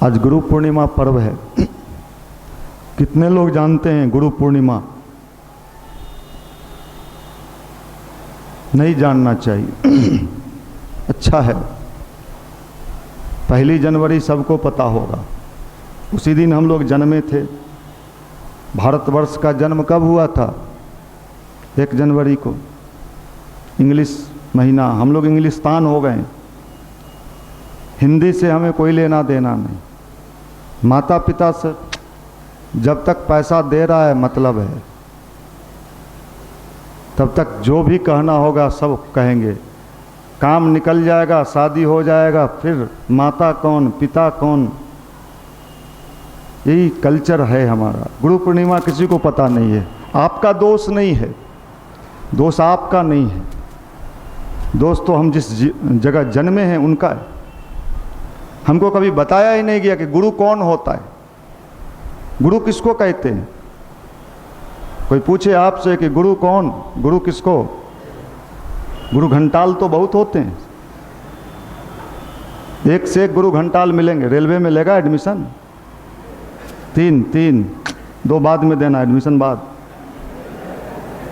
आज गुरु पूर्णिमा पर्व है। कितने लोग जानते हैं गुरु पूर्णिमा? नहीं जानना चाहिए। अच्छा है, 1 जनवरी सबको पता होगा, उसी दिन हम लोग जन्मे थे। भारतवर्ष का जन्म कब हुआ था? 1 जनवरी को। इंग्लिश महीना, हम लोग इंग्लिस्तान हो गए। हिंदी से हमें कोई लेना देना नहीं। माता पिता से जब तक पैसा दे रहा है मतलब है, तब तक जो भी कहना होगा सब कहेंगे। काम निकल जाएगा, शादी हो जाएगा, फिर माता कौन पिता कौन, यही कल्चर है हमारा। गुरु पूर्णिमा किसी को पता नहीं है। आपका दोष नहीं है, दोष आपका नहीं है, दोष तो हम जिस जगह जन्मे हैं उनका है। हमको कभी बताया ही नहीं गया कि गुरु कौन होता है, गुरु किसको कहते हैं। कोई पूछे आपसे कि गुरु कौन, गुरु किसको? गुरु घंटाल तो बहुत होते हैं, एक से एक गुरु घंटाल मिलेंगे। रेलवे में लेगा एडमिशन, 3 2 बाद में देना, एडमिशन बाद।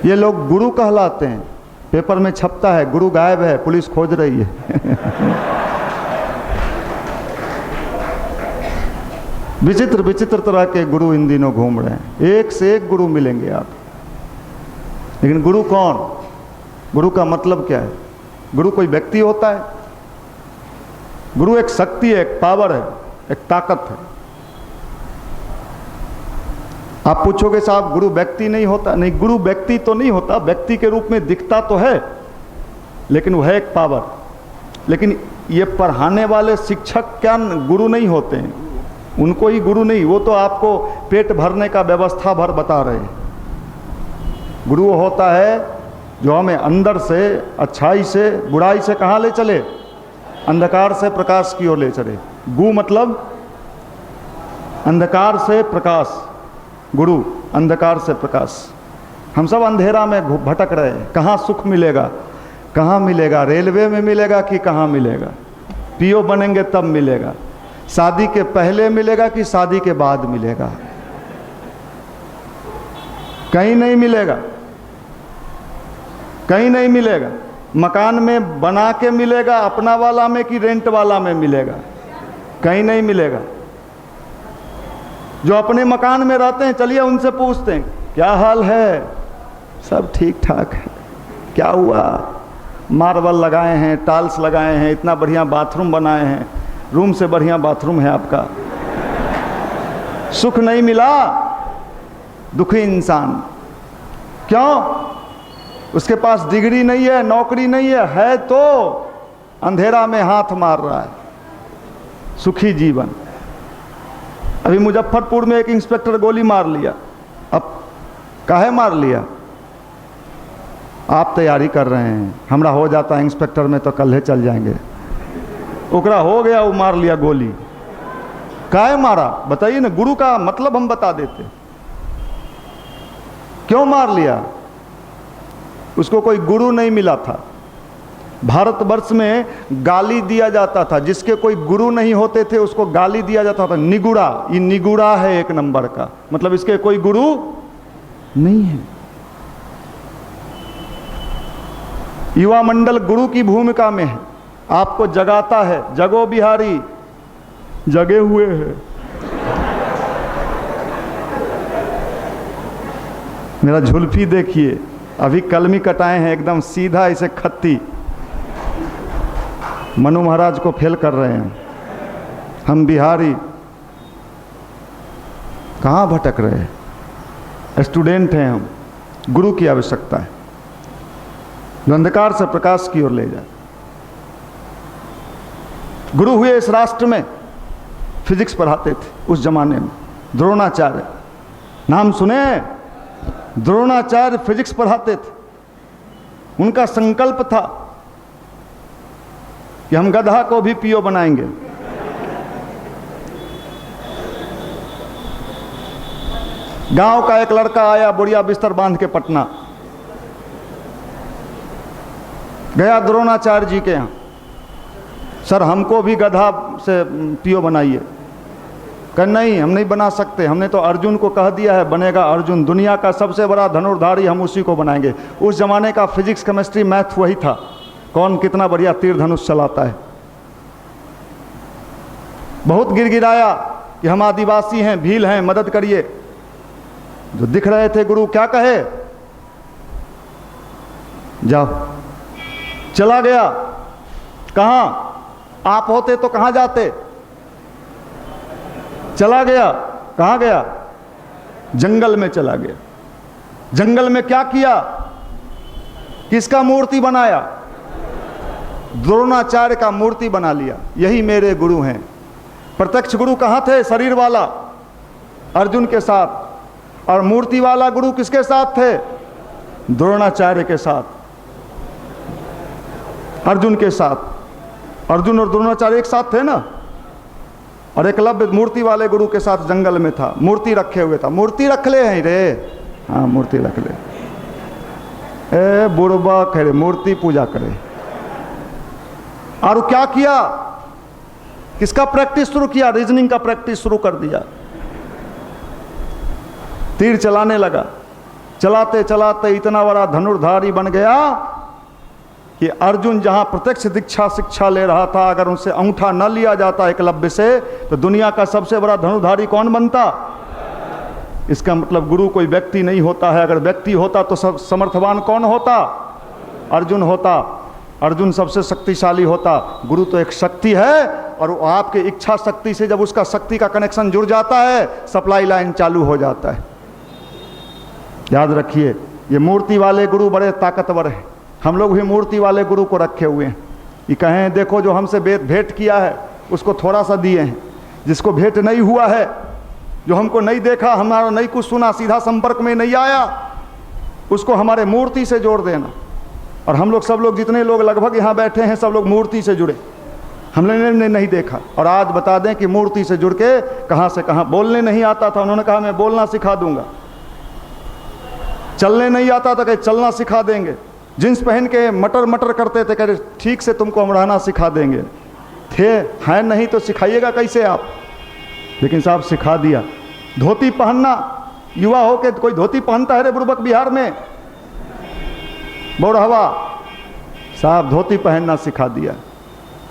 ये लोग गुरु कहलाते हैं। पेपर में छपता है गुरु गायब है, पुलिस खोज रही है। विचित्र विचित्र तरह के गुरु इन दिनों घूम रहे हैं, एक से एक गुरु मिलेंगे आप। लेकिन गुरु कौन? गुरु का मतलब क्या है? गुरु कोई व्यक्ति होता है? गुरु एक शक्ति है, एक पावर है, एक ताकत है। आप पूछोगे साहब गुरु व्यक्ति नहीं होता? नहीं, गुरु व्यक्ति तो नहीं होता, व्यक्ति के रूप में दिखता तो है, लेकिन वह है एक पावर। लेकिन ये पढ़ाने वाले शिक्षक क्या गुरु नहीं होते हैं? उनको ही गुरु नहीं, वो तो आपको पेट भरने का व्यवस्था भर बता रहे हैं। गुरु होता है जो हमें अंदर से, अच्छाई से, बुराई से कहाँ ले चले? अंधकार से प्रकाश की ओर ले चले। गु मतलब अंधकार से प्रकाश, गुरु अंधकार से प्रकाश। हम सब अंधेरा में भटक रहे हैं। कहाँ सुख मिलेगा, कहाँ मिलेगा? रेलवे में मिलेगा कि कहाँ मिलेगा? पीओ बनेंगे तब मिलेगा। शादी के पहले मिलेगा कि शादी के बाद मिलेगा? कहीं नहीं मिलेगा, कहीं नहीं मिलेगा। मकान में बना के मिलेगा अपना वाला में कि रेंट वाला में मिलेगा? कहीं नहीं मिलेगा। जो अपने मकान में रहते हैं, चलिए उनसे पूछते हैं क्या हाल है? सब ठीक ठाक है। क्या हुआ? मार्बल लगाए हैं, टाइल्स लगाए हैं, इतना बढ़िया बाथरूम बनाए हैं, रूम से बढ़िया बाथरूम है आपका। सुख नहीं मिला, दुखी इंसान। क्यों? उसके पास डिग्री नहीं है, नौकरी नहीं है तो अंधेरा में हाथ मार रहा है। सुखी जीवन। अभी मुजफ्फरपुर में एक इंस्पेक्टर गोली मार लिया। अब काहे मार लिया? आप तैयारी कर रहे हैं, हमरा हो जाता है इंस्पेक्टर में तो कल चल जाएंगे। ओकरा हो गया, वो मार लिया गोली। काहे मारा बताइए ना? गुरु का मतलब हम बता देते। क्यों मार लिया? उसको कोई गुरु नहीं मिला था। भारतवर्ष में गाली दिया जाता था, जिसके कोई गुरु नहीं होते थे उसको गाली दिया जाता था। निगुड़ा, ये निगुड़ा है 1 नंबर का, मतलब इसके कोई गुरु नहीं है। युवा मंडल गुरु की भूमिका में है, आपको जगाता है। जगो बिहारी, जगे हुए हैं। मेरा झुल्फी देखिए, अभी कलमी कटाए हैं, एकदम सीधा इसे खत्ती। मनु महाराज को फेल कर रहे हैं हम बिहारी। कहाँ भटक रहे हैं? स्टूडेंट हैं हम। गुरु की आवश्यकता है जो अंधकार से प्रकाश की ओर ले जाए। गुरु हुए इस राष्ट्र में, फिजिक्स पढ़ाते थे उस जमाने में, द्रोणाचार्य। नाम सुने? द्रोणाचार्य फिजिक्स पढ़ाते थे। उनका संकल्प था कि हम गधा को भी पीओ बनाएंगे। गांव का एक लड़का आया बुढ़िया बिस्तर बांध के पटना, गया द्रोणाचार्य जी के यहाँ। सर हमको भी गधा से पीओ बनाइए। कह नहीं, हम नहीं बना सकते, हमने तो अर्जुन को कह दिया है बनेगा अर्जुन, दुनिया का सबसे बड़ा धनुर्धारी हम उसी को बनाएंगे। उस जमाने का फिजिक्स केमिस्ट्री मैथ वही था, कौन कितना बढ़िया तीर धनुष चलाता है। बहुत गिड़गिड़ाया कि हम आदिवासी हैं, भील हैं, मदद करिए। जो दिख रहे थे गुरु क्या कहे, जाओ। चला गया। कहां? आप होते तो कहां जाते? चला गया। कहां गया? जंगल में चला गया। जंगल में क्या किया? किसका मूर्ति बनाया? द्रोणाचार्य का मूर्ति बना लिया। यही मेरे गुरु हैं। प्रत्यक्ष गुरु कहां थे? शरीर वाला अर्जुन के साथ, और मूर्ति वाला गुरु किसके साथ थे? द्रोणाचार्य के साथ, अर्जुन के साथ। अर्जुन और द्रोणाचार्य एक साथ थे ना। और एकलव्य मूर्ति वाले गुरु के साथ जंगल में था, मूर्ति रखे हुए था। मूर्ति रख ले हैं रे, हाँ मूर्ति रख ले। ए बुढ़बा करे, मूर्ति पूजा करे। और क्या किया? किसका प्रैक्टिस शुरू किया? रीजनिंग का प्रैक्टिस शुरू कर दिया। तीर चलाने लगा। चलाते चलाते इतना बड़ा धनुर्धारी बन गया कि अर्जुन जहां प्रत्यक्ष दीक्षा शिक्षा ले रहा था, अगर उनसे अंगूठा न लिया जाता एकलव्य से, तो दुनिया का सबसे बड़ा धनुर्धारी कौन बनता? इसका मतलब गुरु कोई व्यक्ति नहीं होता है। अगर व्यक्ति होता तो सब समर्थवान कौन होता? अर्जुन होता। अर्जुन सबसे शक्तिशाली होता। गुरु तो एक शक्ति है, और वो आपके इच्छा शक्ति से जब उसका शक्ति का कनेक्शन जुड़ जाता है, सप्लाई लाइन चालू हो जाता है। याद रखिए, ये मूर्ति वाले गुरु बड़े ताकतवर हैं। हम लोग भी मूर्ति वाले गुरु को रखे हुए हैं। ये कहें देखो जो हमसे भेंट किया है उसको थोड़ा सा दिए हैं, जिसको भेंट नहीं हुआ है, जो हमको नहीं देखा, हमारा नहीं कुछ सुना, सीधा संपर्क में नहीं आया, उसको हमारे मूर्ति से जोड़ देना। और हम लोग सब लोग जितने लोग लगभग यहाँ बैठे हैं, सब लोग मूर्ति से जुड़े। हमने नहीं देखा। और आज बता दें कि मूर्ति से जुड़ के कहाँ से कहाँ। बोलने नहीं आता था, उन्होंने कहा मैं बोलना सिखा दूंगा। चलने नहीं आता था, कहे चलना सिखा देंगे। जींस पहन के मटर मटर करते थे, कहे ठीक से तुमको हम रहना सिखा देंगे। थे हैं नहीं तो सिखाइएगा कैसे आप? लेकिन साहब सिखा दिया। धोती पहनना, युवा हो के कोई धोती पहनता है रे बुड़बक बिहार में? बोरहवा साहब धोती पहनना सिखा दिया।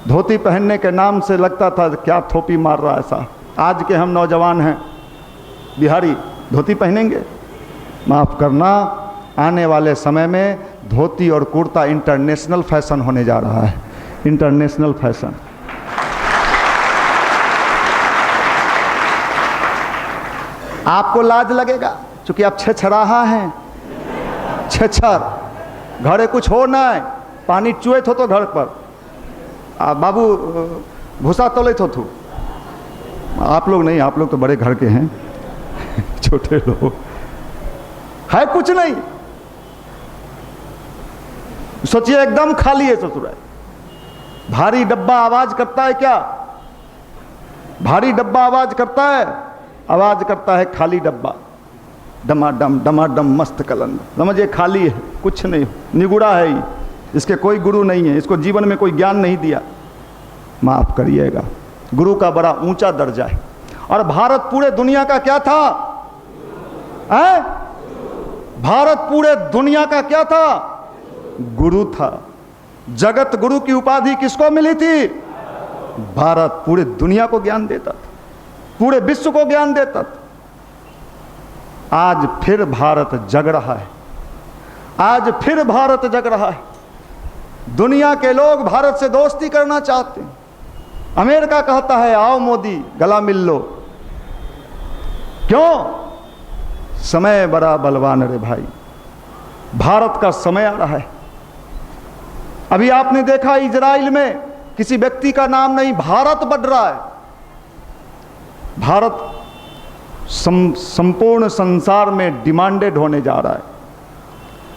धोती पहनने के नाम से लगता था क्या थोपी मार रहा है साहब। आज के हम नौजवान हैं बिहारी, धोती पहनेंगे? माफ़ करना, आने वाले समय में धोती और कुर्ता इंटरनेशनल फैशन होने जा रहा है। International fashion. आपको लाज लगेगा क्योंकि आप छेछराहा हैं। छेछर घरे कुछ हो ना, पानी चुएत हो तो घर पर बाबू भूसा तोलेत हो थू। आप लोग नहीं, आप लोग तो बड़े घर के हैं। छोटे लोग है कुछ नहीं। सोचिए एकदम खाली है ससुराल। भारी डब्बा आवाज करता है क्या? भारी डब्बा आवाज करता है? आवाज करता है खाली डब्बा। डमाडम मस्त कलंद। समझिए खाली है, कुछ नहीं, निगुड़ा है ये। इसके कोई गुरु नहीं है, इसको जीवन में कोई ज्ञान नहीं दिया। माफ करिएगा, गुरु का बड़ा ऊंचा दर्जा है। और भारत पूरे दुनिया का क्या था? भारत पूरे दुनिया का क्या था? गुरु था। जगत गुरु की उपाधि किसको मिली थी? भारत पूरे दुनिया को ज्ञान देता था, पूरे विश्व को ज्ञान देता था। आज फिर भारत जग रहा है। आज फिर भारत जग रहा है। दुनिया के लोग भारत से दोस्ती करना चाहते हैं। अमेरिका कहता है आओ मोदी गला मिल लो। क्यों? समय बड़ा बलवान रे भाई। भारत का समय आ रहा है। अभी आपने देखा इजराइल में किसी व्यक्ति का नाम नहीं, भारत बढ़ रहा है। भारत संपूर्ण संसार में डिमांडेड होने जा रहा है।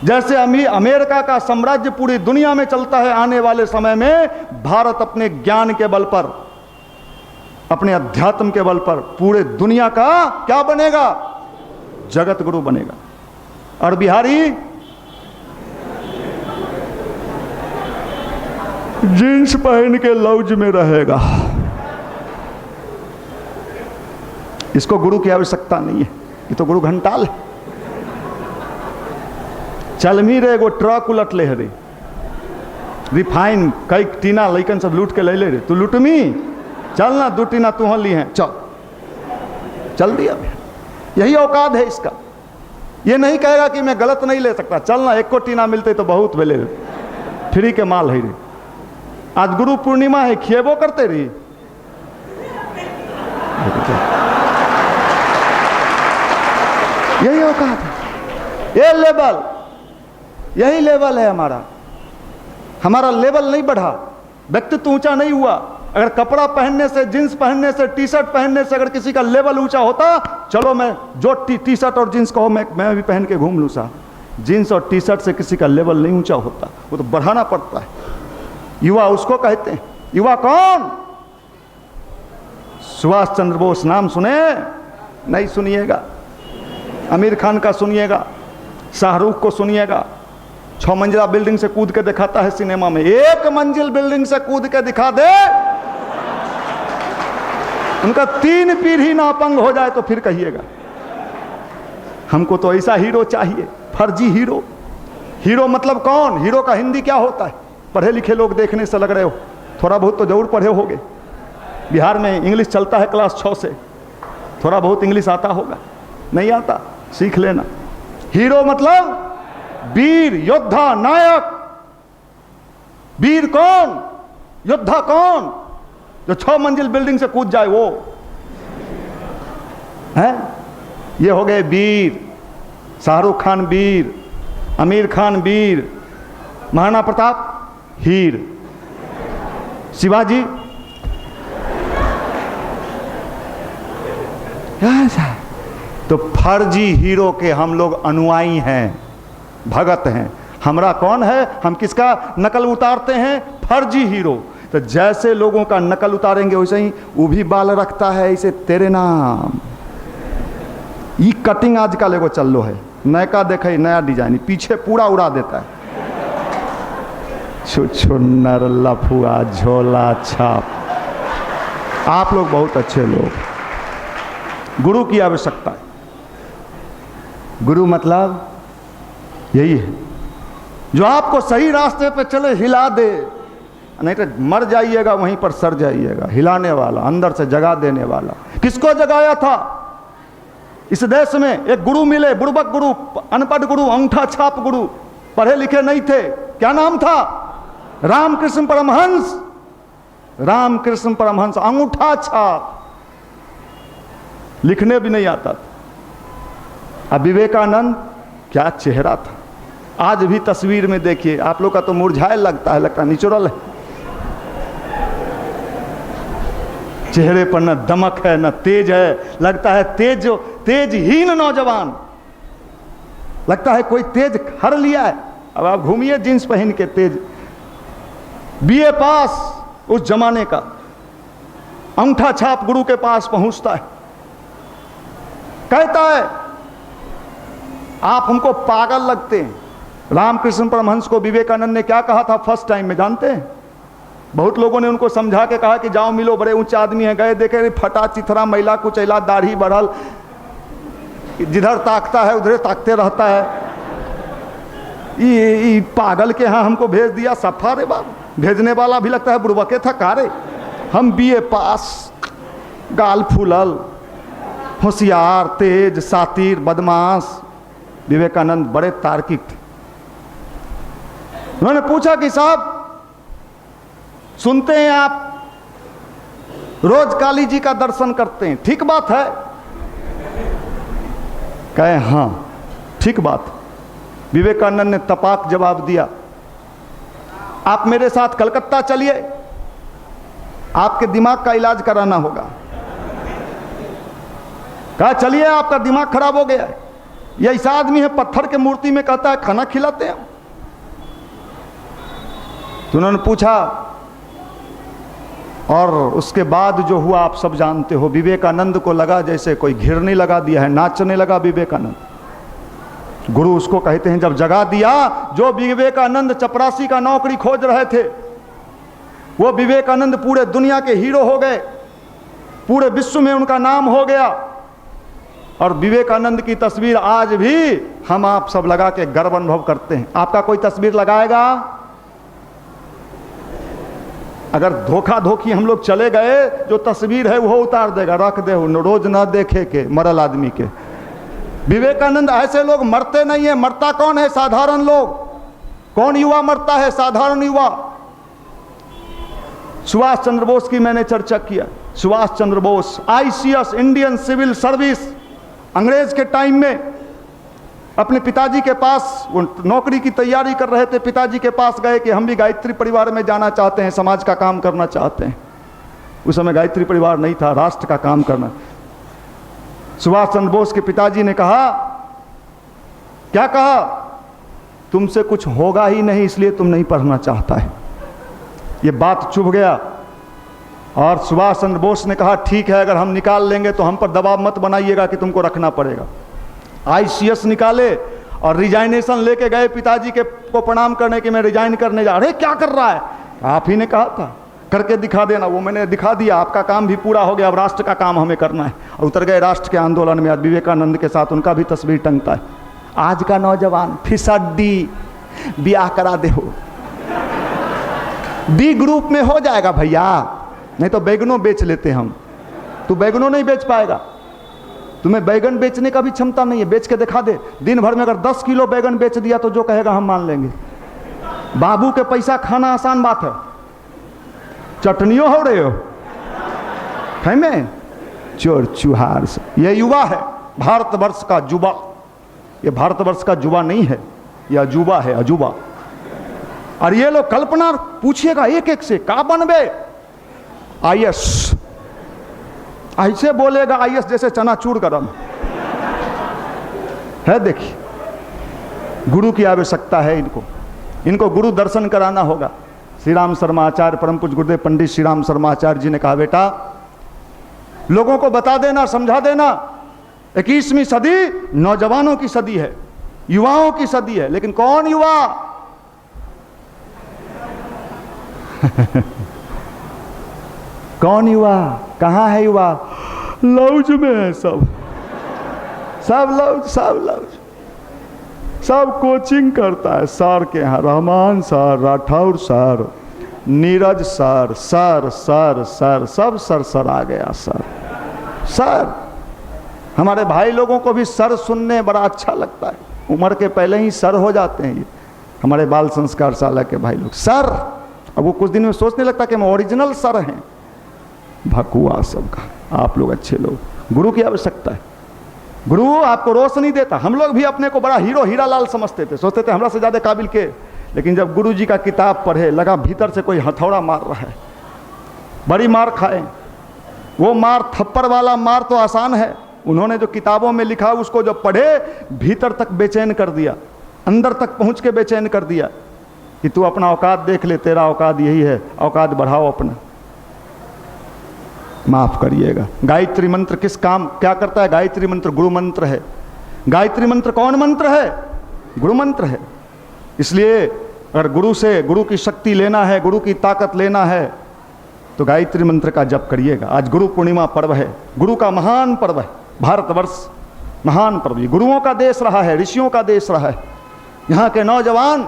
जैसे अमेरिका का साम्राज्य पूरी दुनिया में चलता है, आने वाले समय में भारत अपने ज्ञान के बल पर, अपने अध्यात्म के बल पर पूरे दुनिया का क्या बनेगा? जगत गुरु बनेगा। और बिहारी जींस पहन के लॉज में रहेगा। इसको गुरु की आवश्यकता नहीं है, ये तो गुरु घंटाल है। चल मी रे एगो ट्रक उलट ले रे, रिफाइन कई टीना लैकन सब लूट के ले ले रे, तू लूटमी चल ना, 2 टीना तू ली हैं, चल दिया। यही औकात है इसका। ये नहीं कहेगा कि मैं गलत नहीं ले सकता, चल ना 1 को टीना मिलते तो बहुत भेले, फ्री के माल है रे। आज गुरु पूर्णिमा है, खिएबो करते रही। यही औकात है, ये लेवल, यही लेवल है हमारा। हमारा लेवल नहीं बढ़ा, व्यक्तित्व ऊंचा नहीं हुआ। अगर कपड़ा पहनने से, जींस पहनने से, टी शर्ट पहनने से अगर किसी का लेवल ऊंचा होता, चलो मैं जो टी शर्ट और जींस कहो मैं भी पहन के घूम लूँ साहब। जींस और टी शर्ट से किसी का लेवल नहीं ऊंचा होता, वो तो बढ़ाना पड़ता है। युवा उसको कहते हैं। युवा कौन? सुभाष चंद्र बोस नाम सुने? नहीं सुनिएगा। आमिर खान का सुनिएगा, शाहरुख को सुनिएगा। 6 मंजिला बिल्डिंग से कूद के दिखाता है सिनेमा में, 1 मंजिल बिल्डिंग से कूद के दिखा दे, उनका 3 पीढ़ी नापंग हो जाए तो फिर कहिएगा। हमको तो ऐसा हीरो चाहिए, फर्जी हीरो। हीरो मतलब कौन? हीरो का हिंदी क्या होता है? पढ़े लिखे लोग देखने से लग रहे हो, थोड़ा बहुत तो जरूर पढ़े होगे। बिहार में इंग्लिश चलता है क्लास 6 से, थोड़ा बहुत इंग्लिश आता होगा। नहीं आता, सीख लेना। हीरो मतलब वीर, योद्धा, नायक। वीर कौन? योद्धा कौन? जो 6 मंजिल बिल्डिंग से कूद जाए वो है। ये हो गए वीर। शाहरुख खान वीर, आमिर खान वीर, महाराणा प्रताप हीर, शिवाजी तो फर्जी हीरो के हम लोग अनुयायी हैं, भगत हैं। हमरा कौन है? हम किसका नकल उतारते हैं? फर्जी हीरो। तो जैसे लोगों का नकल उतारेंगे वैसे ही वो भी बाल रखता है, इसे तेरे नाम। ये कटिंग आजकल एगो चल लो है, नयका देखे नया डिजाइन, पीछे पूरा उड़ा देता है। छुछुन्नर लफुआ झोला छाप। आप लोग बहुत अच्छे लोग। गुरु की आवश्यकता है। गुरु मतलब यही है जो आपको सही रास्ते पे चले, हिला दे, नहीं तो मर जाइएगा वहीं पर सड़ जाइएगा। हिलाने वाला, अंदर से जगा देने वाला। किसको जगाया था? इस देश में एक गुरु मिले, बुड़बक गुरु, अनपढ़ गुरु, अंगूठा छाप गुरु, पढ़े लिखे नहीं थे। क्या नाम था? रामकृष्ण परमहंस। रामकृष्ण परमहंस, अंगूठा छाप, लिखने भी नहीं आता था। अब विवेकानंद, क्या चेहरा था। आज भी तस्वीर में देखिए, आप लोग का तो मुरझाए लगता है, लगता नेचुरल है। चेहरे पर न दमक है न तेज है, लगता है तेजहीन नौजवान, लगता है कोई तेज हर लिया है। अब आप घूमिए जींस पहन के, तेज बीए पास उस जमाने का, अंगूठा छाप गुरु के पास पहुंचता है, कहता है आप हमको पागल लगते हैं। रामकृष्ण परमहंस को विवेकानंद ने क्या कहा था फर्स्ट टाइम में जानते हैं? बहुत लोगों ने उनको समझा के कहा कि जाओ मिलो, बड़े ऊंचे आदमी हैं। गए देखे फटा चिथरा, मैला कुचैला, दाढ़ी बढ़ल, जिधर ताकता है उधर ताकते रहता है। ये पागल के यहाँ हमको भेज दिया। सफा रे बाबू, भेजने वाला भी लगता है बुड़बके था कारे। हम बीए पास, गाल फूलल, होशियार, तेज, सातिर, बदमाश। विवेकानंद बड़े तार्किक थे। उन्होंने पूछा कि साहब सुनते हैं आप रोज काली जी का दर्शन करते हैं, ठीक बात है? कहे हाँ ठीक बात। विवेकानंद ने तपाक जवाब दिया, आप मेरे साथ कलकत्ता चलिए, आपके दिमाग का इलाज कराना होगा। कहा चलिए, आपका दिमाग खराब हो गया है। ये ऐसा आदमी है पत्थर के मूर्ति में कहता है खाना खिलाते हैं। तो उन्होंने पूछा, और उसके बाद जो हुआ आप सब जानते हो। विवेकानंद को लगा जैसे कोई घिरनी लगा दिया है, नाचने लगा विवेकानंद। गुरु उसको कहते हैं जब जगा दिया। जो विवेकानंद चपरासी का नौकरी खोज रहे थे, वो विवेकानंद पूरे दुनिया के हीरो हो गए, पूरे विश्व में उनका नाम हो गया। और विवेकानंद की तस्वीर आज भी हम आप सब लगा के गर्व अनुभव करते हैं। आपका कोई तस्वीर लगाएगा? अगर धोखा धोखी हम लोग चले गए, जो तस्वीर है वो उतार देगा, रख दे, रोज ना देखे के मरल आदमी के। विवेकानंद ऐसे लोग मरते नहीं है। मरता कौन है? साधारण लोग। कौन युवा मरता है? साधारण युवा। सुभाष चंद्र बोस की मैंने चर्चा किया। Subhash Chandra Bose ICS, Indian civil service, अंग्रेज के टाइम में अपने पिताजी के पास वो नौकरी की तैयारी कर रहे थे। पिताजी के पास गए कि हम भी गायत्री परिवार में जाना चाहते हैं, समाज का काम करना चाहते हैं। उस समय गायत्री परिवार नहीं था, राष्ट्र का काम करना। सुभाष चंद्र बोस के पिताजी ने कहा, क्या कहा? तुमसे कुछ होगा ही नहीं, इसलिए तुम नहीं पढ़ना चाहता है। ये बात चुभ गया और सुभाष चंद्र बोस ने कहा, ठीक है, अगर हम निकाल लेंगे तो हम पर दबाव मत बनाइएगा कि तुमको रखना पड़ेगा। ICS निकाले और रिजाइनेशन लेके गए पिताजी के को प्रणाम करने के, मैं रिजाइन करने जा। अरे क्या कर रहा है? आप ही ने कहा था करके दिखा देना। वो मैंने दिखा दिया, आपका काम भी पूरा हो गया, अब राष्ट्र का काम हमें करना है। और उतर गए राष्ट्र के आंदोलन में। आज विवेकानंद के साथ उनका भी तस्वीर टंगता है। आज का नौजवान फिसड्डी, ब्याह करा दे हो, B ग्रुप में हो जाएगा भैया, नहीं तो बैगनों बेच लेते हम। तू बैगनों नहीं बेच पाएगा, तुम्हें बैगन बेचने का भी क्षमता नहीं है। बेच के दिखा दे। दिन भर में अगर 10 किलो बैगन बेच दिया तो जो कहेगा हम मान लेंगे। बाबू के पैसा खाना आसान बात है। चटनियों हो रहे हो है में चोर चुहार से। ये युवा है भारतवर्ष का जुबा। ये भारतवर्ष का जुबा नहीं है, यह अजूबा है, अजूबा। और ये लोग कल्पना पूछिएगा एक एक से, का बनबे? IS। ऐसे बोलेगा IS जैसे चनाचूर गरम है। देखिए, गुरु की आवश्यकता है इनको। इनको गुरु दर्शन कराना होगा। श्री राम शर्मा आचार्य, परम पूज्य गुरुदेव पंडित श्री राम शर्मा आचार्य जी ने कहा, बेटा लोगों को बता देना, समझा देना, 21वीं सदी नौजवानों की सदी है, युवाओं की सदी है। लेकिन कौन युवा? कौन युवा? कहाँ है युवा? लौज में है सब। सब लौज, सब लौज, सब कोचिंग करता है सर के यहाँ। Rahman sir, Rathore sir, Neeraj sir, sir sir sir, सब सर सर आ गया। सर सर, हमारे भाई लोगों को भी सर सुनने बड़ा अच्छा लगता है। उम्र के पहले ही सर हो जाते हैं ये हमारे बाल संस्कार शाला के भाई लोग। सर, अब वो कुछ दिन में सोचने लगता कि हम ओरिजिनल सर हैं। भकुआ सबका। आप लोग अच्छे लोग। गुरु की आवश्यकता है। गुरु आपको रोशनी देता। हम लोग भी अपने को बड़ा हीरो हीरा लाल समझते थे, सोचते थे हमरा से ज़्यादा काबिल के। लेकिन जब गुरु जी का किताब पढ़े, लगा भीतर से कोई हथौड़ा मार रहा है, बड़ी मार खाए। वो मार, थप्पड़ वाला मार तो आसान है, उन्होंने जो किताबों में लिखा उसको जब पढ़े, भीतर तक बेचैन कर दिया, अंदर तक पहुँच के बेचैन कर दिया कि तू अपना औकात देख ले, तेरा औकात यही है, औकात बढ़ाओ अपना। माफ करिएगा। गायत्री मंत्र किस काम क्या करता है? गायत्री मंत्र गुरु मंत्र है। गायत्री मंत्र कौन मंत्र है? गुरु मंत्र है। इसलिए अगर गुरु से, गुरु की शक्ति लेना है, गुरु की ताकत लेना है, तो गायत्री मंत्र का जप करिएगा। आज गुरु पूर्णिमा पर्व है, गुरु का महान पर्व है। भारतवर्ष महान पर्व, ये गुरुओं का देश रहा है, ऋषियों का देश रहा है। यहाँ के नौजवान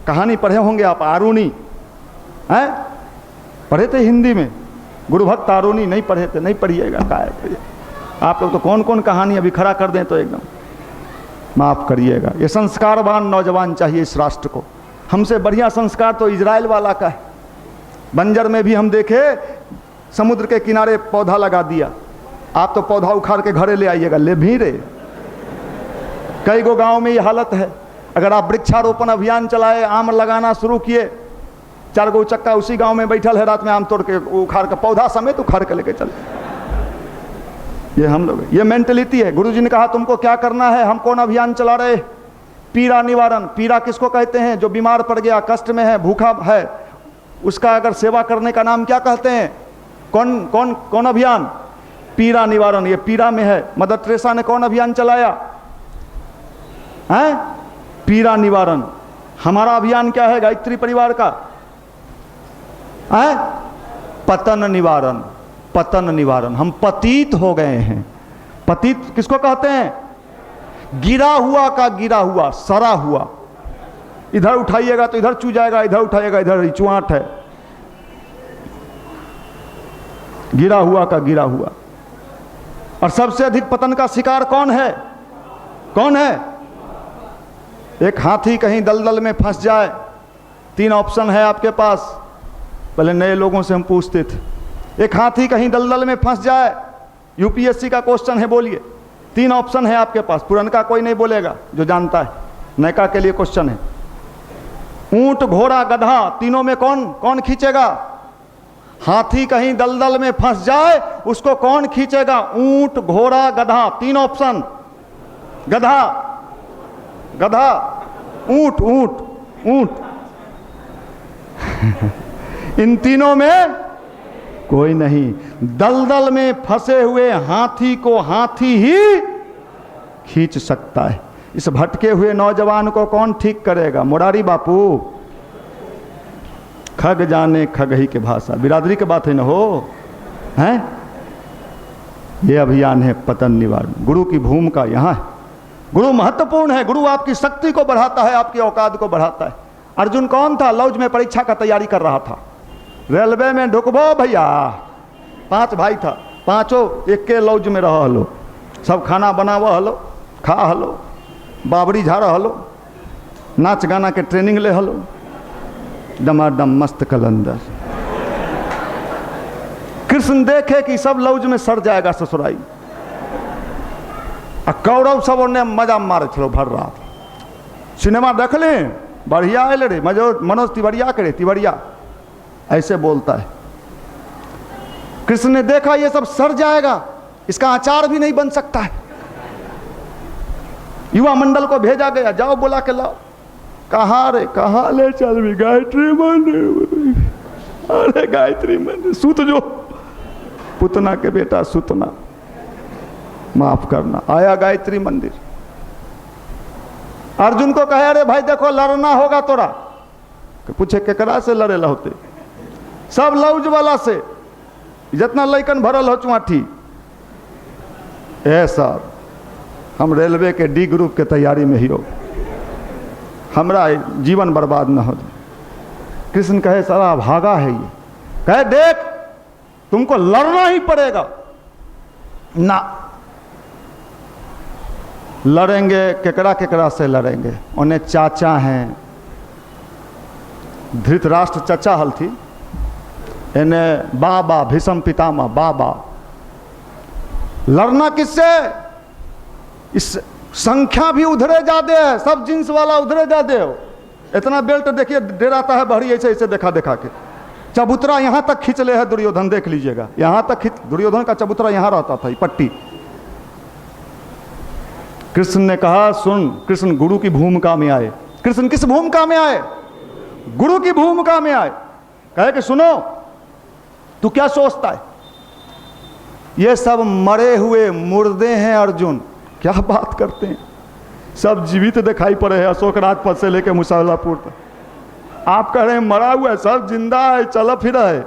कहानी पढ़े होंगे आप, आरुणि हैं, पढ़े थे हिंदी में, गुरु भक्त आरुणि नहीं पढ़े थे? नहीं पढ़िएगा, काय आप लोग तो कौन कौन कहानी अभी खड़ा कर दें तो एकदम माफ करिएगा। ये संस्कारवान नौजवान चाहिए इस राष्ट्र को। हमसे बढ़िया संस्कार तो इजराइल वाला का है। बंजर में भी हम देखे, समुद्र के किनारे पौधा लगा दिया। आप तो पौधा उखाड़ के घरे ले आइएगा, ले भी रे। कई गो गांव में ये हालत है। अगर आप वृक्षारोपण अभियान चलाए, आम लगाना शुरू किए, 4 गो चक्का उसी गांव में बैठल है, रात में आम तोड़ के उखाड़ के, पौधा समेत उखाड़ के लेके चले। ये हम लोग, ये मेंटलिटी है। गुरुजी ने कहा तुमको क्या करना है। हम कौन अभियान चला रहे? पीड़ा निवारण। पीड़ा किसको कहते हैं? जो बीमार पड़ गया, कष्ट में है, भूखा है, उसका अगर सेवा करने का नाम क्या कहते हैं? कौन कौन कौन अभियान? पीड़ा निवारण। ये पीड़ा में है। मदर टेरेसा ने कौन अभियान चलाया है? पीड़ा निवारण। हमारा अभियान क्या है गायत्री परिवार का? है पतन निवारण। पतन निवारण। हम पतित हो गए हैं, पतित किसको कहते हैं? गिरा हुआ का गिरा हुआ, सरा हुआ। इधर उठाइएगा तो इधर चू जाएगा, इधर उठाइएगा इधर रिचुआट है। गिरा हुआ का गिरा हुआ। और सबसे अधिक पतन का शिकार कौन है? कौन है? एक हाथी कहीं दलदल में फंस जाए, 3 ऑप्शन है आपके पास। पहले नए लोगों से हम पूछते थे, एक हाथी कहीं दलदल में फंस जाए, यूपीएससी का क्वेश्चन है, बोलिए। 3 ऑप्शन है आपके पास। पुरनका कोई नहीं बोलेगा जो जानता है, नयका के लिए क्वेश्चन है। ऊंट, घोड़ा, गधा, तीनों में कौन कौन खींचेगा? हाथी कहीं दलदल में फंस जाए उसको कौन खींचेगा? ऊंट, घोड़ा, गधा, 3 ऑप्शन। गधा, गधा, ऊंट, ऊंट, ऊंट। इन तीनों में कोई नहीं। दलदल में फंसे हुए हाथी को हाथी ही खींच सकता है। इस भटके हुए नौजवान को कौन ठीक करेगा? मुरारी बापू। खग जाने खग ही के भाषा, बिरादरी की बात है ना हो, हैं? ये अभियान है पतन निवारण। गुरु की भूमिका यहाँ है। गुरु महत्वपूर्ण है। गुरु आपकी शक्ति को बढ़ाता है, आपकी औकात को बढ़ाता है। अर्जुन कौन था? लौज में परीक्षा का तैयारी कर रहा था। रेलवे में ढुकबो भैया, 5 भाई था, 5 एक के लौज में रह हलो, सब खाना बनाव हलो, खा हलो, बाबरी झाड़ हलो, नाच गाना के ट्रेनिंग ले हलो, डमाडम मस्त कलंदर। कृष्ण देखे कि सब लौज में सड़ जाएगा ससुराई, कौरव सब ने मजा मारे चलो भर रहा था। सिनेमा देख ले, बढ़िया आए रे, मनोज तिवारिया करे, तिवारिया ऐसे बोलता है। कृष्ण ने देखा ये सब सड़ जाएगा, इसका अचार भी नहीं बन सकता है। युवा मंडल को भेजा गया, जाओ बोला के लाओ। कहाँ रे, कहाँ ले चल भी? गायत्री मंदिर। अरे गायत्री मंदिर सुत जो, पुतना के बेटा सुतना, माफ करना। आया गायत्री मंदिर, अर्जुन को कहे अरे भाई देखो लड़ना होगा तोरा। पूछे केकरा से लड़े होते? सब लौज वाला से, जितना लैकन भरल हो चुआठी। ऐसा हम रेलवे के डी ग्रुप के तैयारी में ही हो, हमरा जीवन बर्बाद न हो। कृष्ण कहे सारा भागा है ये। कहे देख तुमको लड़ना ही पड़ेगा ना। लड़ेंगे केकरा केकरा से लड़ेंगे? उन्हें चाचा हैं, धृतराष्ट्र चाचा हल थी, इन्हें बाबा भीष्म पितामह बाबा। लड़ना किससे? इस संख्या भी उधरे जाते है, सब जिन्स वाला उधरे जाते हो। इतना बेल्ट देखिए डेराता है बहरी, ऐसे ऐसे देखा देखा के। चबूतरा यहां तक खींच ले है दुर्योधन, देख लीजिएगा यहां तक खींच, दुर्योधन का चबूतरा यहां रहता था, पट्टी। कृष्ण ने कहा सुन, कृष्ण गुरु की भूमिका में आए। कृष्ण किस भूमिका में आए? गुरु की भूमिका में आए। कहे कि सुनो तू क्या सोचता है, ये सब मरे हुए मुर्दे हैं अर्जुन। क्या बात करते हैं, सब जीवित दिखाई पड़े हैं अशोक राजपथ से लेकर मुसालापुर तक। आप कह रहे हैं मरा हुआ है, सब जिंदा है, चला फिरा है।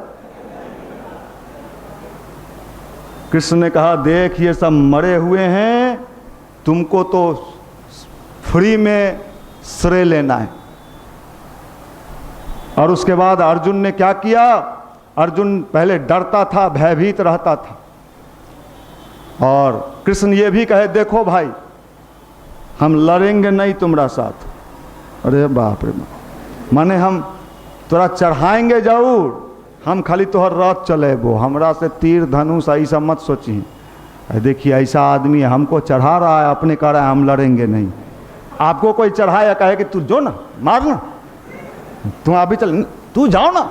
कृष्ण ने कहा देख ये सब मरे हुए हैं, तुमको तो फ्री में श्रेय लेना है। और उसके बाद अर्जुन ने क्या किया? अर्जुन पहले डरता था, भयभीत रहता था। और कृष्ण ये भी कहे देखो भाई हम लड़ेंगे नहीं तुम्हारा साथ। अरे बाप रे, माने हम तोरा चढ़ाएंगे जरूर, हम खाली तोहर रथ चले वो, हमरा से तीर धनुष ऐसा मत सोची। देखिए ऐसा आदमी है, हमको चढ़ा रहा है, अपने कह रहा है हम लड़ेंगे नहीं। आपको कोई चढ़ाया कहे कि तू जो ना मार ना, तू अभी चल, तू जाओ ना।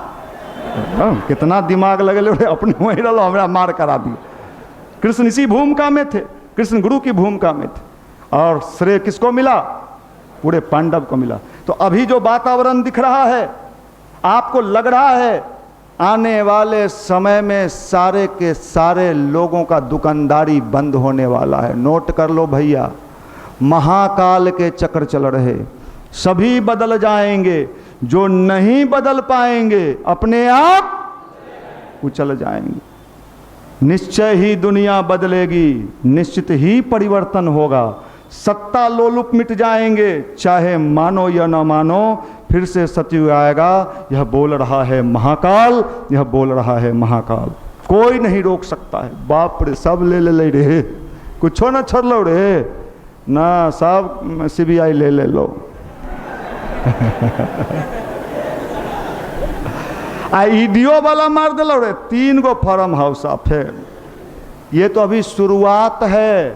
कितना दिमाग लगे, अपने वहीं रहो, हमारा मार करा दिया। कृष्ण इसी भूमिका में थे, कृष्ण गुरु की भूमिका में थे। और श्रेय किसको मिला? पूरे पांडव को मिला। तो अभी जो वातावरण दिख रहा है, आपको लग रहा है आने वाले समय में सारे के सारे लोगों का दुकानदारी बंद होने वाला है। नोट कर लो भैया, महाकाल के चक्र चल रहे, सभी बदल जाएंगे। जो नहीं बदल पाएंगे अपने आप कुचल जाएंगे। निश्चय ही दुनिया बदलेगी, निश्चित ही परिवर्तन होगा। सत्ता लोलुप मिट जाएंगे, चाहे मानो या न मानो, फिर से सतयुग आएगा। यह बोल रहा है महाकाल, यह बोल रहा है महाकाल। कोई नहीं रोक सकता है। बाप रे, सब ले रे, कुछ न छोड़ लो रे ना, सब CBI ले लो। ईडीओ वाला मार दिलो रे, 3 गो फार्म हाउस फिर। ये तो अभी शुरुआत है,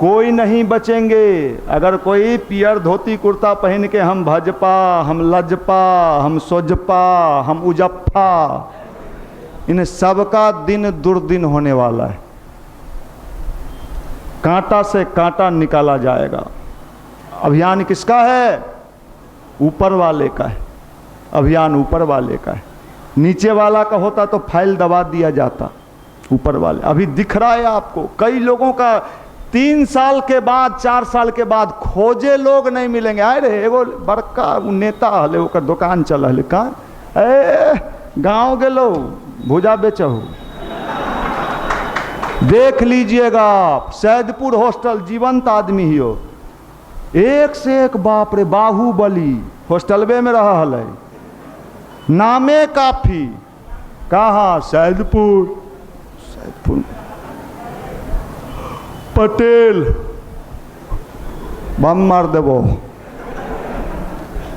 कोई नहीं बचेंगे। अगर कोई पियर धोती कुर्ता पहन के हम भाजपा, हम लजपा, हम सोजपा, हम उजप्पा, इन सबका दिन दुर्दिन होने वाला है। कांटा से कांटा निकाला जाएगा। अभियान किसका है? ऊपर वाले का है। अभियान ऊपर वाले का है। नीचे वाला का होता तो फाइल दबा दिया जाता। ऊपर वाले अभी दिख रहा है आपको, कई लोगों का 3 साल के बाद, 4 साल के बाद खोजे लोग नहीं मिलेंगे। आए रे एगो बड़का नेता हले, ओकर दुकान चल हले, कहाँ गाँव गेलो भुजा बेचहु, देख लीजिएगा आप। सैदपुर हॉस्टल, जीवंत आदमी ही हो, एक से एक बाप रे बाहुबली हॉस्टलवे में रहा हल, नामे काफी। कहाँ? सैदपुर। सैदपुर पटेल बम मार देवो।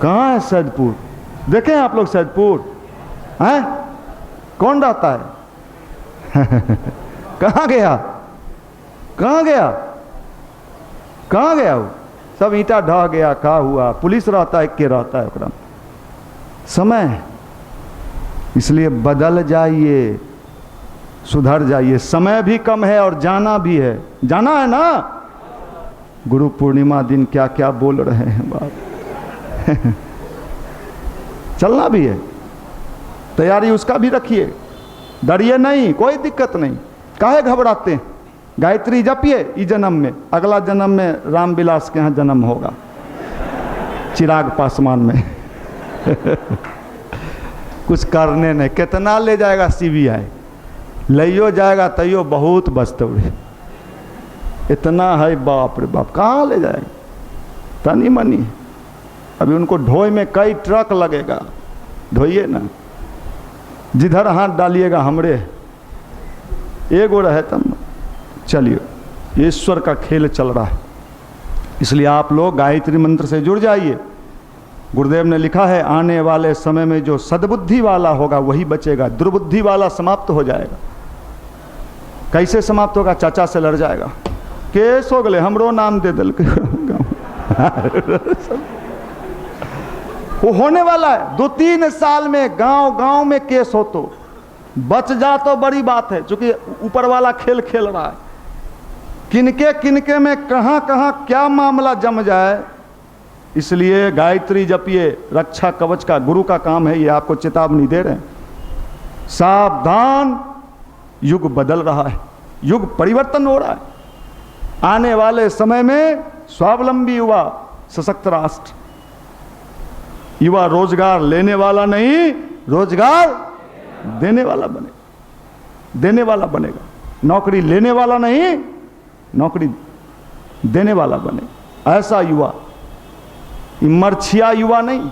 कहाँ है सैदपुर? देखें आप लोग सैदपुर हैं? कौन रहता है? कहाँ गया? कहाँ गया? कहाँ गया वो? सब ईंटा ढह गया, कहा हुआ? पुलिस रहता है के रहता है ओकरा समय। इसलिए बदल जाइए, सुधर जाइए। समय भी कम है और जाना भी है। जाना है ना? गुरु पूर्णिमा दिन क्या क्या बोल रहे हैं बात। चलना भी है, तैयारी उसका भी रखिए। डरिए नहीं, कोई दिक्कत नहीं। काहे घबराते हैं? गायत्री जपिए इस जन्म में, अगला जन्म में रामविलास के यहाँ जन्म होगा, चिराग पासवान में। कुछ करने नहीं। कितना ले जाएगा CBI? लियो जाएगा तैयो बहुत बचतौरी। इतना है बाप रे बाप, कहाँ ले जाएगा? तनी मनी। अभी उनको ढोए में कई ट्रक लगेगा, ढोइए ना। जिधर हाथ डालिएगा हमरे एगो रहे तब। चलिए, ईश्वर का खेल चल रहा है, इसलिए आप लोग गायत्री मंत्र से जुड़ जाइए। गुरुदेव ने लिखा है, आने वाले समय में जो सद्बुद्धि वाला होगा वही बचेगा, दुर्बुद्धि वाला समाप्त हो जाएगा। कैसे समाप्त होगा? चाचा से लड़ जाएगा, केस हो गए, हमरो नाम दे दिल। वो होने वाला है 2-3 साल में, गांव गांव में केस हो तो बच जा तो बड़ी बात है, क्योंकि ऊपर वाला खेल खेल रहा है। किनके किनके में कहां कहां क्या मामला जम जाए। इसलिए गायत्री जपिए, रक्षा कवच का गुरु का काम है, ये आपको चेतावनी दे रहे हैं। सावधान, युग बदल रहा है, युग परिवर्तन हो रहा है। आने वाले समय में स्वावलंबी युवा सशक्त राष्ट्र, युवा रोजगार लेने वाला नहीं, रोजगार देने वाला बने, देने वाला बनेगा। नौकरी लेने वाला नहीं, नौकरी देने वाला बने। ऐसा युवा, मरछिया युवा नहीं।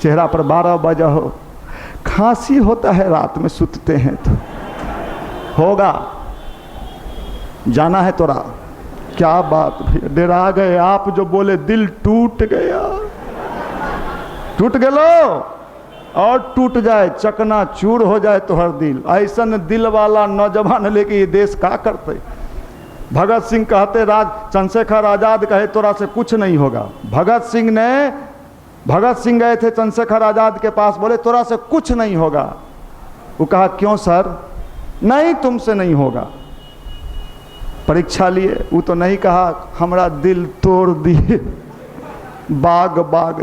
चेहरा पर 12 बजा हो, खांसी होता है, रात में सुतते हैं तो होगा। जाना है तोरा, क्या बात भैया, डरा गए आप जो बोले, दिल टूट गया। टूट गलो और टूट जाए, चकना चूर हो जाए तो हर दिल। ऐसा दिल वाला नौजवान लेके ये देश का करते। भगत सिंह कहते, चंद्रशेखर आजाद कहे तोरा से कुछ नहीं होगा। भगत सिंह गए थे चंद्रशेखर आजाद के पास, बोले तोरा से कुछ नहीं होगा। वो कहा क्यों सर? नहीं तुमसे नहीं होगा। परीक्षा लिए, वो तो नहीं कहा हमारा दिल तोड़ दिए, बाग बाग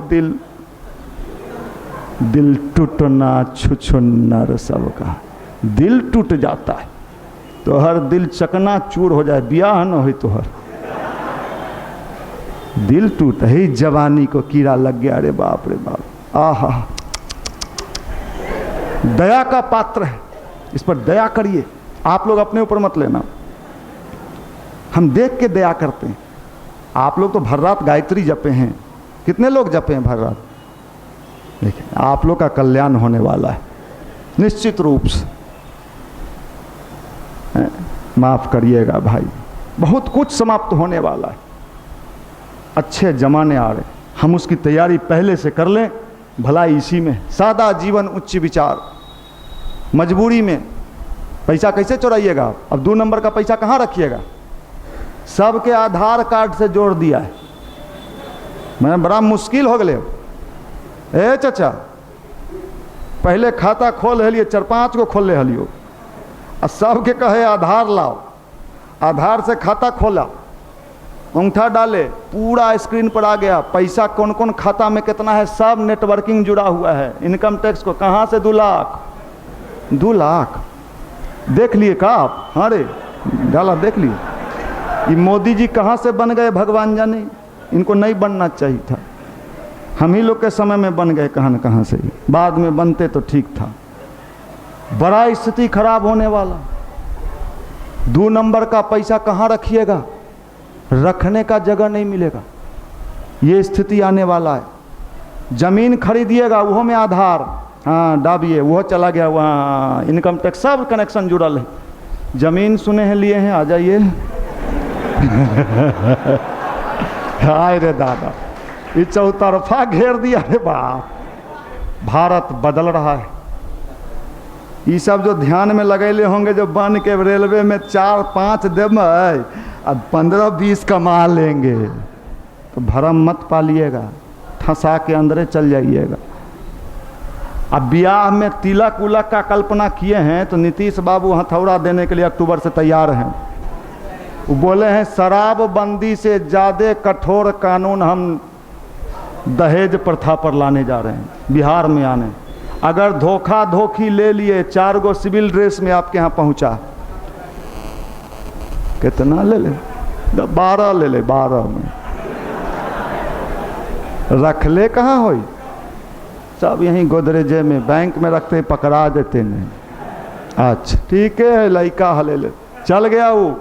दिल टूटना छुछुन्नर सबका। दिल टूट जाता है तो हर दिल चकना चूर हो जाए, ब्याह न हो तो हर दिल टूट ही। जवानी को कीड़ा लग गया, अरे बाप रे बाप। आहा, दया का पात्र है, इस पर दया करिए। आप लोग अपने ऊपर मत लेना, हम देख के दया करते हैं। आप लोग तो भर रात गायत्री जपे हैं, कितने लोग जपे हैं भर रात? देखिए आप लोग का कल्याण होने वाला है निश्चित रूप से। माफ करिएगा भाई, बहुत कुछ समाप्त होने वाला है। अच्छे जमाने आ रहे, हम उसकी तैयारी पहले से कर लें। भलाई इसी में, सादा जीवन उच्च विचार। मजबूरी में पैसा कैसे चुराइएगा? अब 2 नंबर का पैसा कहाँ रखिएगा? सबके आधार कार्ड से जोड़ दिया है। मैं बड़ा मुश्किल हो गए। ए चाचा, पहले खाता खोल लिए 4-5 को खोल ले हलियो, और सबके कहे आधार लाओ। आधार से खाता खोला, अंगूठा डाले, पूरा स्क्रीन पर आ गया पैसा कौन कौन खाता में कितना है, सब नेटवर्किंग जुड़ा हुआ है। इनकम टैक्स को कहाँ से 2 लाख 2 लाख देख लिए का आप? हाँ रे डाला, देख लिए। ये मोदी जी कहाँ से बन गए भगवान जाने, इनको नहीं बनना चाहिए था। हम ही लोग के समय में बन गए कहाँ न कहाँ से, बाद में बनते तो ठीक था। बड़ा स्थिति खराब होने वाला। 2 नंबर का पैसा कहाँ रखिएगा? रखने का जगह नहीं मिलेगा। ये स्थिति आने वाला है। जमीन खरीदिएगा, वो में आधार, हाँ डाबिए, वो चला गया वहाँ, इनकम टैक्स सब कनेक्शन जुड़ल है। जमीन सुने हैं लिए हैं, आ जाइए। हाय रे दादा, ये चौतरफा घेर दिया रे बाप। भारत बदल रहा है। ये सब जो ध्यान में लगेले होंगे, जो बन के रेलवे में 4-5 देव अब 15-20 कमा लेंगे, तो भरम मत पालिएगा, फंसा के अंदर चल जाइएगा। अब ब्याह में तिलक उलक का कल्पना किए हैं तो नीतीश बाबू हथौड़ा देने के लिए अक्टूबर से तैयार हैं। वो बोले हैं शराबबंदी से ज़्यादा कठोर कानून हम दहेज प्रथा पर लाने जा रहे हैं बिहार में आने। अगर धोखा धोखी ले लिए, 4 गो सिविल ड्रेस में आपके यहाँ पहुँचा, कितना ले ले? 12 ले ले, 12 में रख ले। कहाँ होई? सब यहीं गोदरेजे में, बैंक में रखते, पकड़ा देते नहीं। अच्छा ठीक है, लड़का हले ले चल गया। वो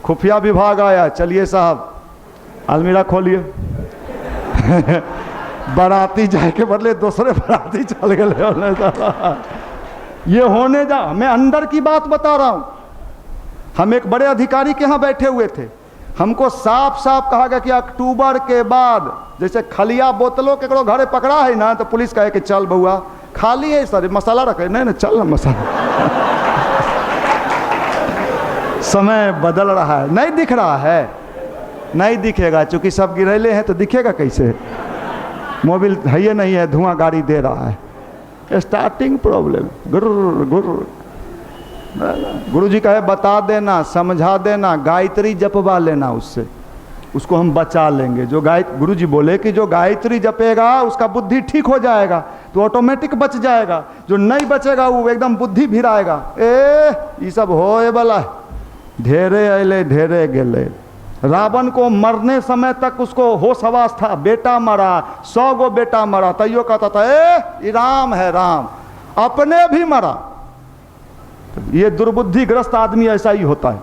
खुफिया विभाग आया, चलिए साहब अलमीरा खोलिए। बाराती जाए के बदले दूसरे बाराती चल गए। ये होने जा, मैं अंदर की बात बता रहा हूँ। हम एक बड़े अधिकारी के यहाँ बैठे हुए थे, हमको साफ साफ कहा गया कि अक्टूबर के बाद, जैसे खलिया बोतलों के घरे पकड़ा है ना, तो पुलिस कहे कि चल बउआ खाली है सर, मसाला रखे, नहीं चल ना मसाला। समय बदल रहा है, नहीं दिख रहा है, नहीं दिखेगा, चूंकि सब गिरेले हैं तो दिखेगा कैसे? मोबिल है ये नहीं है, धुआं गाड़ी दे रहा है। Starting problem. गुरु जी कहे बता देना, समझा देना, गायत्री जपवा लेना, उससे उसको हम बचा लेंगे। जो गुरु जी बोले कि जो गायत्री जपेगा उसका बुद्धि ठीक हो जाएगा, तो ऑटोमेटिक बच जाएगा। जो नहीं बचेगा वो एकदम बुद्धि भिराएगा। ये सब होए वाला है। ढेरे अले ढेरे गेले। रावण को मरने समय तक उसको होश हवास था, बेटा मरा, 100 गो बेटा मरा, तैयो कहता था ये राम है राम, अपने भी मरा। ये दुर्बुद्धिग्रस्त आदमी ऐसा ही होता है।